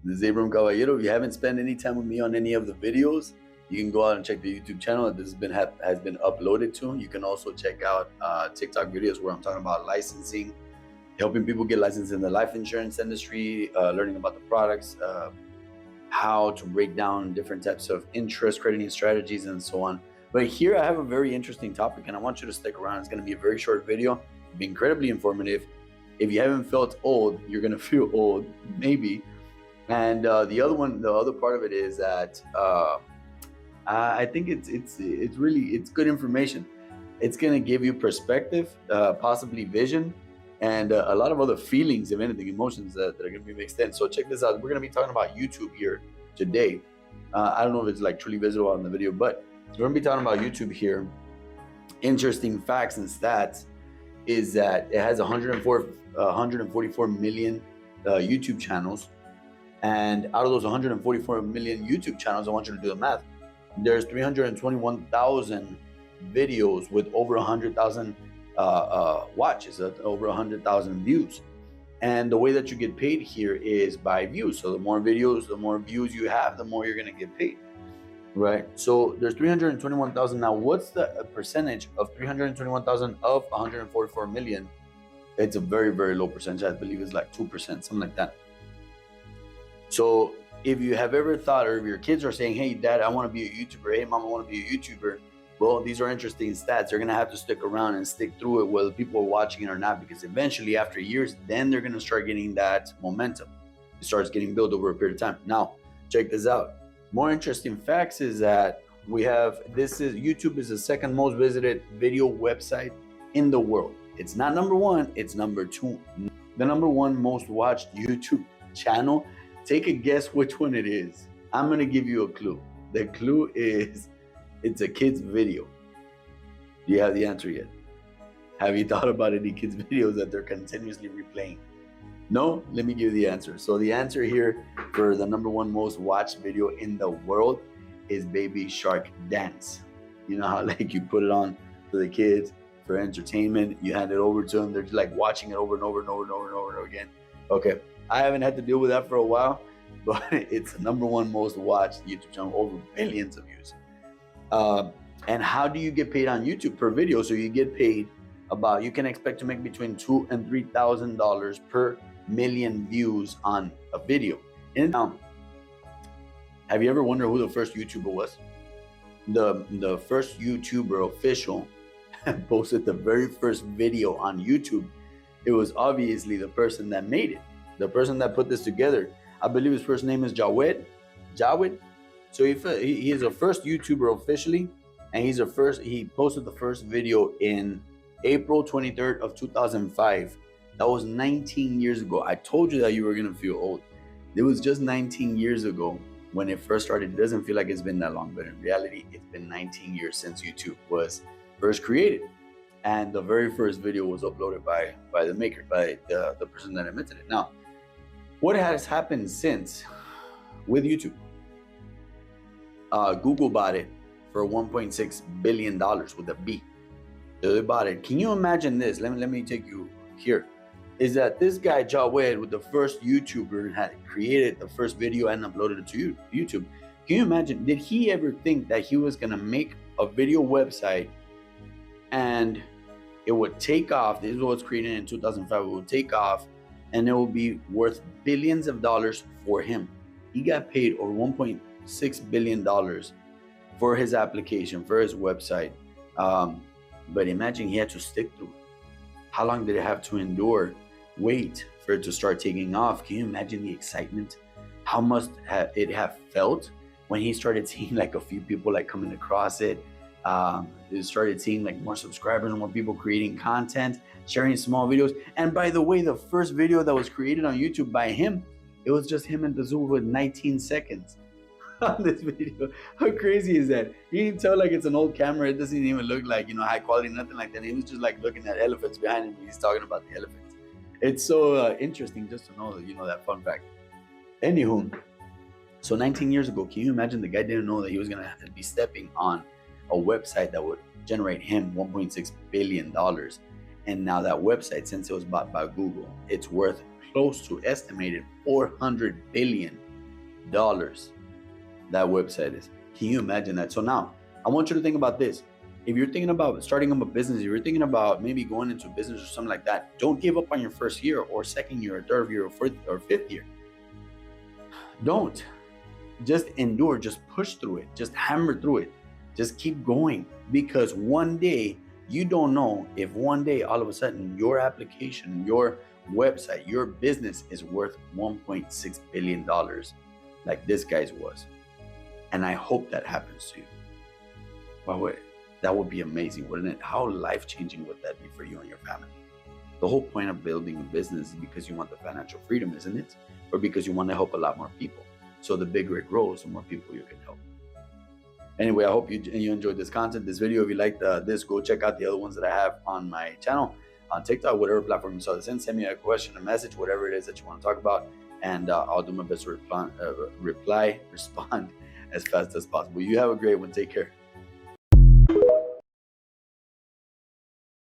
This is Abram Caballero. If you haven't spent any time with me on any of the videos, you can go out and check the YouTube channel that this has been uploaded to. You can also check out TikTok videos where I'm talking about licensing, helping people get licensed in the life insurance industry, learning about the products, how to break down different types of interest crediting strategies, and so on. But here I have a very interesting topic, and I want you to stick around. It's going to be a very short video, be incredibly informative. If you haven't felt old, you're going to feel old, maybe. And the other part of it is that I think it's good information. It's going to give you perspective, possibly vision, and a lot of other feelings, if anything, emotions that are going to be mixed in. So check this out. We're going to be talking about YouTube here today. I don't know if it's like truly visible on the video, but we're going to be talking about YouTube here. Interesting facts and stats is that it has 144 million YouTube channels. And out of those 144 million YouTube channels, I want you to do the math. There's 321,000 videos with over 100,000 watches, over 100,000 views. And the way that you get paid here is by views. So the more videos, the more views you have, the more you're going to get paid, right? So there's 321,000. Now, what's the percentage of 321,000 of 144 million? It's a very, very low percentage. I believe it's like 2%, something like that. So if you have ever thought, or if your kids are saying, hey, Dad, I want to be a YouTuber. Hey, Mom, I want to be a YouTuber. Well, these are interesting stats. They're going to have to stick around and stick through it, whether people are watching it or not, because eventually after years, then they're going to start getting that momentum. It starts getting built over a period of time. Now, check this out. More interesting facts is that YouTube is the second most visited video website in the world. It's not number one, it's number two. The number one most watched YouTube channel. Take a guess which one it is. I'm going to give you a clue. The clue is it's a kid's video. Do you have the answer yet? Have you thought about any kids' videos that they're continuously replaying? No? Let me give you the answer. So the answer here for the number one most watched video in the world is Baby Shark Dance. You know how like you put it on for the kids for entertainment, you hand it over to them, they're just like watching it over and over and over and over and over again. Okay. I haven't had to deal with that for a while, but it's the number one most watched YouTube channel, over billions of views. And how do you get paid on YouTube per video? So you get paid you can expect to make between $2,000 and $3,000 per million views on a video. And have you ever wondered who the first YouTuber was? The first YouTuber official posted the very first video on YouTube. It was obviously the person that made it. The person that put this together, I believe his first name is Jawed. So he is the first YouTuber officially, and he posted the first video in April 23rd of 2005. That was 19 years ago. I told you that you were gonna feel old. It was just 19 years ago when it first started. It doesn't feel like it's been that long, but in reality, it's been 19 years since YouTube was first created. And the very first video was uploaded by the maker, by the person that invented it. Now, what has happened since with YouTube? Google bought it for $1.6 billion with a B. So they bought it. Can you imagine this? Let me take you here. Is that this guy, Jawed, with the first YouTuber, had created the first video and uploaded it to YouTube. Can you imagine? Did he ever think that he was going to make a video website and it would take off? This was created in 2005. It would take off and it will be worth billions of dollars for him. He got paid over $1.6 billion for his application, for his website. But imagine he had to stick through it. How long did it have to endure, wait for it to start taking off? Can you imagine the excitement? How must it have felt when he started seeing like a few people like coming across it? It started seeing like more subscribers and more people creating content, sharing small videos. And by the way, the first video that was created on YouTube by him, it was just him and the zoo with 19 seconds on this video. How crazy is that? You can tell like it's an old camera. It doesn't even look like, high quality, nothing like that. He was just like looking at elephants behind him. He's talking about the elephants. It's so interesting just to know, that fun fact. Anywho, so 19 years ago, can you imagine the guy didn't know that he was going to have to be stepping on a website that would generate him $1.6 billion. And now that website, since it was bought by Google, it's worth close to estimated $400 billion. that website is. Can you imagine that? So now I want you to think about this. If you're thinking about starting up a business, if you're thinking about maybe going into a business or something like that, don't give up on your first year or second year or third year or fifth year. Don't. Just endure, just push through it, just hammer through it, just keep going, because one day, you don't know if one day all of a sudden your application, your website, your business is worth $1.6 billion like this guy's was. And I hope that happens to you. Wow, that would be amazing, wouldn't it? How life-changing would that be for you and your family? The whole point of building a business is because you want the financial freedom, isn't it? Or because you want to help a lot more people. So the bigger it grows, the more people you can help. Anyway, I hope you enjoyed this content, this video. If you liked this, go check out the other ones that I have on my channel, on TikTok, whatever platform you saw this in. Send me a question, a message, whatever it is that you want to talk about, and I'll do my best to respond as fast as possible. You have a great one. Take care.